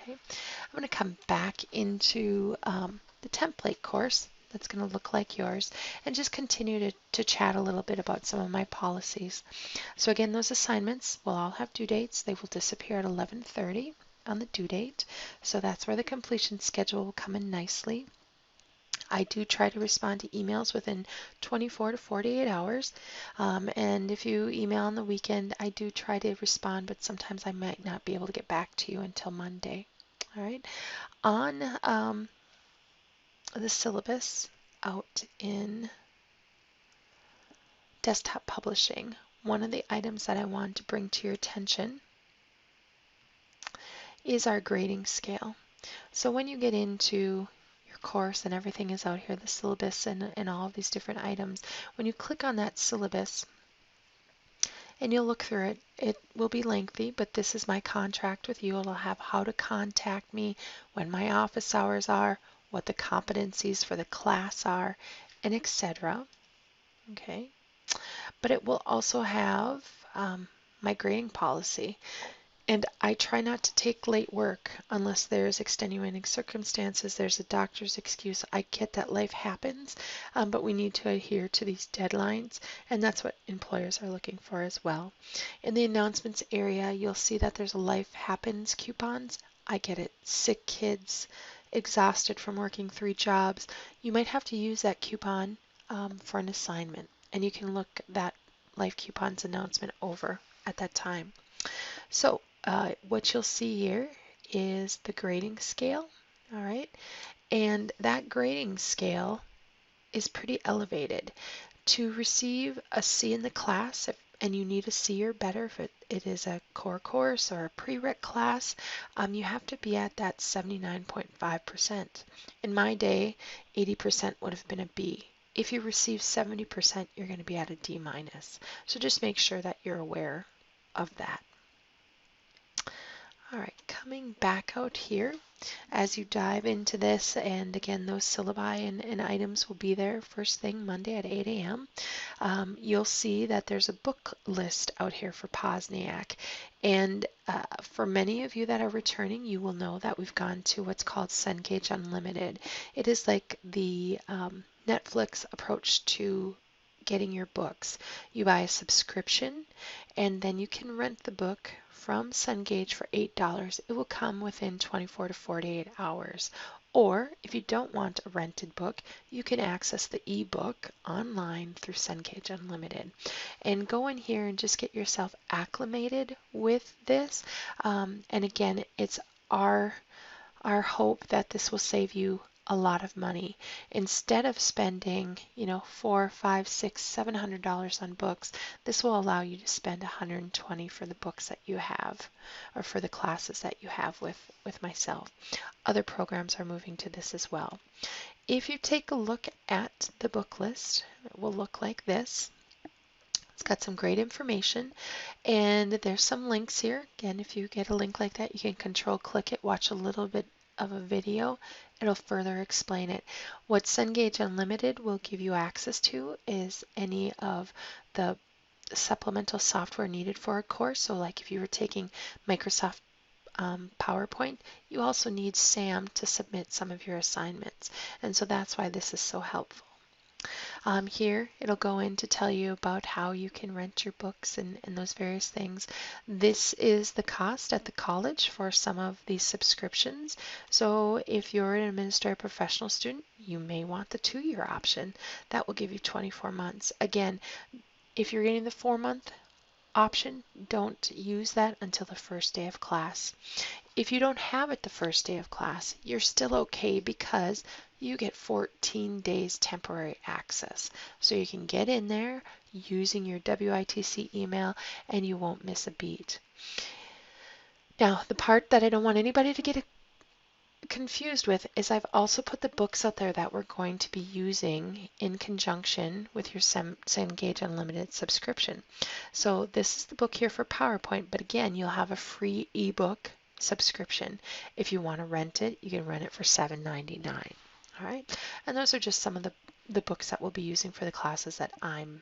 Okay, I'm going to come back into the template course that's going to look like yours and just continue to chat a little bit about some of my policies. So again, those assignments will all have due dates. They will disappear at 11:30 on the due date. So that's where the completion schedule will come in nicely. I do try to respond to emails within 24 to 48 hours. And if you email on the weekend, I do try to respond, but sometimes I might not be able to get back to you until Monday. All right. On the syllabus out in desktop publishing, one of the items that I want to bring to your attention is our grading scale. So when you get into your course and everything is out here, the syllabus and all of these different items, when you click on that syllabus and you'll look through it, it will be lengthy, but this is my contract with you. It'll have how to contact me, when my office hours are, what the competencies for the class are, and etc. Okay, but it will also have my grading policy. And I try not to take late work unless there's extenuating circumstances, there's a doctor's excuse. I get that life happens, but we need to adhere to these deadlines, and that's what employers are looking for as well. In the announcements area, you'll see that there's a life happens coupons. I get it. Sick kids, exhausted from working 3 jobs. You might have to use that coupon for an assignment, and you can look that life coupons announcement over at that time. So what you'll see here is the grading scale, all right? And that grading scale is pretty elevated. To receive a C in the class, and you need a C or better if it is a core course or a prereq class, you have to be at that 79.5%. In my day, 80% would have been a B. If you receive 70%, you're going to be at a D minus. So just make sure that you're aware of that. All right, coming back out here as you dive into this, and again, those syllabi and items will be there first thing Monday at 8 a.m. You'll see that there's a book list out here for Pozniak. And for many of you that are returning, you will know that we've gone to what's called Cengage Unlimited. It is like the Netflix approach to getting your books. You buy a subscription, and then you can rent the book from Cengage for $8. It will come within 24 to 48 hours. Or if you don't want a rented book, you can access the ebook online through Cengage Unlimited. And go in here and just get yourself acclimated with this. And again, it's our hope that this will save you a lot of money. Instead of spending, $400, $500, $600, $700 on books, this will allow you to spend $120 for the books that you have, or for the classes that you have with myself. Other programs are moving to this as well. If you take a look at the book list, it will look like this. It's got some great information, and there's some links here. Again, if you get a link like that, you can control click it, watch a little bit of a video. It'll further explain it. What Cengage Unlimited will give you access to is any of the supplemental software needed for a course. So like if you were taking Microsoft PowerPoint, you also need SAM to submit some of your assignments. And so that's why this is so helpful. Here, it'll go in to tell you about how you can rent your books and those various things. This is the cost at the college for some of these subscriptions. So if you're an administrative professional student, you may want the 2-year option. That will give you 24 months. Again, if you're getting the 4-month option, don't use that until the first day of class. If you don't have it the first day of class, you're still okay because you get 14 days temporary access. So you can get in there using your WITC email and you won't miss a beat. Now, the part that I don't want anybody to get confused with is I've also put the books out there that we're going to be using in conjunction with your Cengage Unlimited subscription. So this is the book here for PowerPoint, but again, you'll have a free ebook subscription. If you want to rent it, you can rent it for $7.99. All right, and those are just some of the books that we'll be using for the classes that I'm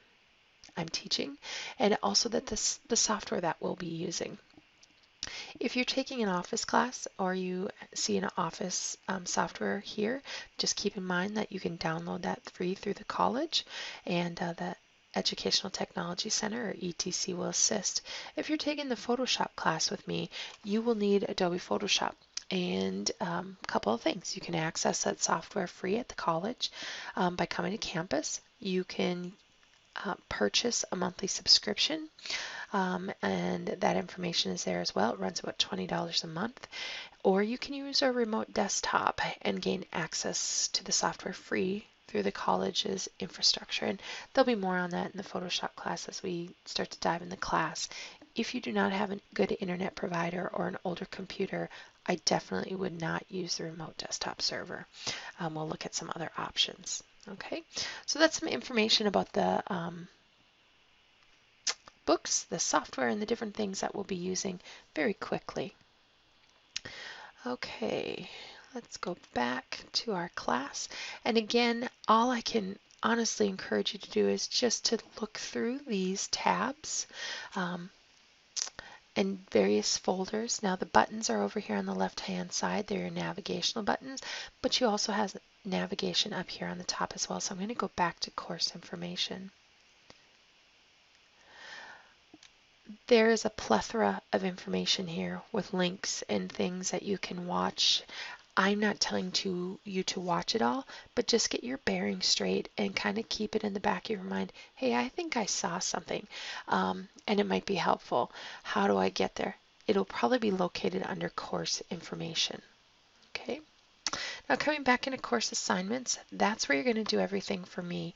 teaching, and also that the software that we'll be using. If you're taking an office class or you see an office software here, just keep in mind that you can download that free through the college, and the Educational Technology Center, or ETC, will assist. If you're taking the Photoshop class with me, you will need Adobe Photoshop. And a couple of things. You can access that software free at the college by coming to campus. You can purchase a monthly subscription, and that information is there as well. It runs about $20 a month. Or you can use a remote desktop and gain access to the software free through the college's infrastructure. And there'll be more on that in the Photoshop class as we start to dive in the class. If you do not have a good internet provider or an older computer, I definitely would not use the remote desktop server. We'll look at some other options. Okay, so that's some information about the books, the software, and the different things that we'll be using very quickly. Okay, let's go back to our class. And again, all I can honestly encourage you to do is just to look through these tabs and various folders. Now the buttons are over here on the left-hand side. They're your navigational buttons, but you also have navigation up here on the top as well. So I'm going to go back to course information. There is a plethora of information here with links and things that you can watch. I'm not telling you to watch it all, but just get your bearings straight and kind of keep it in the back of your mind. Hey, I think I saw something, and it might be helpful. How do I get there? It'll probably be located under course information. Okay. Now coming back into course assignments, that's where you're going to do everything for me.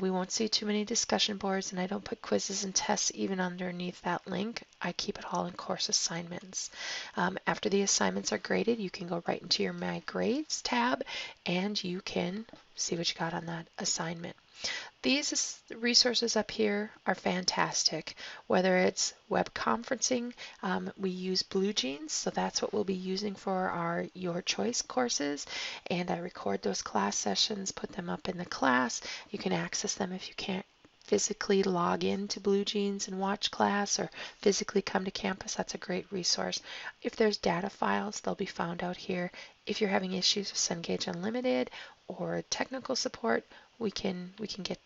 We won't see too many discussion boards, and I don't put quizzes and tests even underneath that link. I keep it all in course assignments. After the assignments are graded, you can go right into your My Grades tab, and you can see what you got on that assignment. These resources up here are fantastic. Whether it's web conferencing, we use BlueJeans, so that's what we'll be using for our Your Choice courses. And I record those class sessions, put them up in the class. You can access them if you can't physically log into BlueJeans and watch class, or physically come to campus. That's a great resource. If there's data files, they'll be found out here. If you're having issues with Cengage Unlimited or technical support, we can get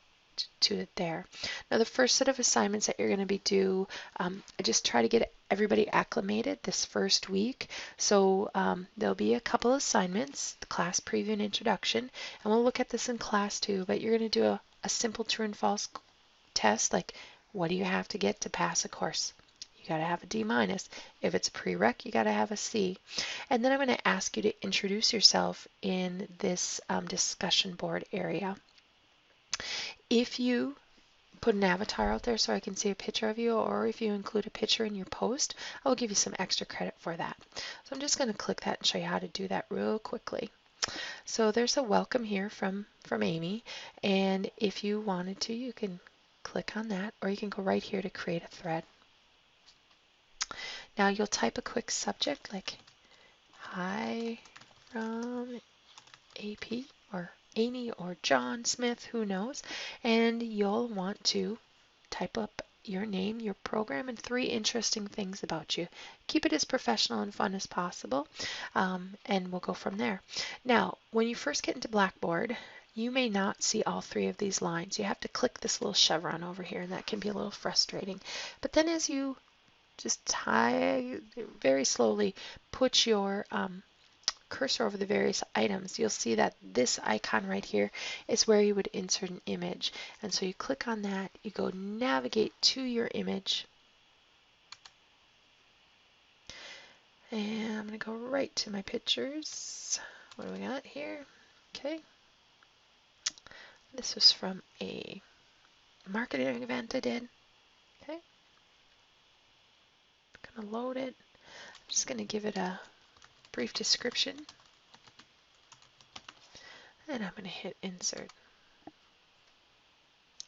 to it there. Now the first set of assignments that you're going to be due, I just try to get everybody acclimated this first week. So there'll be a couple assignments, the class preview and introduction, and we'll look at this in class too, but you're going to do a simple true and false test, like what do you have to get to pass a course? You got to have a D-. If it's a prereq, you got to have a C. And then I'm going to ask you to introduce yourself in this discussion board area. If you put an avatar out there so I can see a picture of you, or if you include a picture in your post, I'll give you some extra credit for that. So I'm just going to click that and show you how to do that real quickly. So there's a welcome here from Amy, and if you wanted to, you can click on that, or you can go right here to create a thread. Now you'll type a quick subject like hi from AP, or Amy, or John Smith, who knows, and you'll want to type up your name, your program, and 3 interesting things about you. Keep it as professional and fun as possible, and we'll go from there. Now, when you first get into Blackboard, you may not see all 3 of these lines. You have to click this little chevron over here, and that can be a little frustrating. But then as you just very slowly put your cursor over the various items, you'll see that this icon right here is where you would insert an image. And so you click on that, you go navigate to your image, and I'm going to go right to my pictures. What do we got here? Okay. This was from a marketing event I did. Okay. I'm going to load it. I'm just going to give it a brief description. And I'm going to hit insert.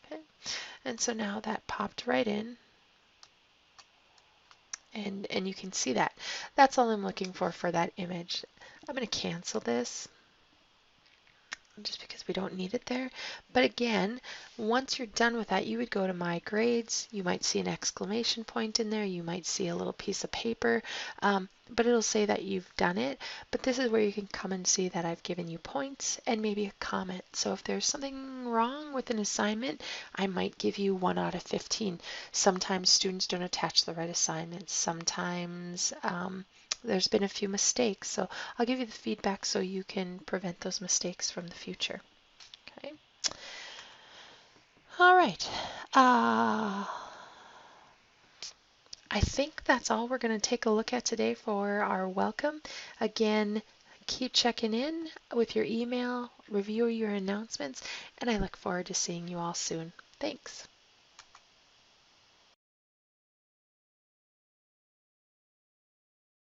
Okay. And so now that popped right in. And you can see that. That's all I'm looking for that image. I'm going to cancel this. just because we don't need it there. But again, once you're done with that, you would go to My Grades. You might see an exclamation point in there. You might see a little piece of paper, but it'll say that you've done it. But this is where you can come and see that I've given you points and maybe a comment. So if there's something wrong with an assignment, I might give you 1 out of 15. Sometimes students don't attach the right assignments. Sometimes there's been a few mistakes. So I'll give you the feedback so you can prevent those mistakes from the future. Okay. All right. I think that's all we're going to take a look at today for our welcome. Again, keep checking in with your email, review your announcements, and I look forward to seeing you all soon. Thanks.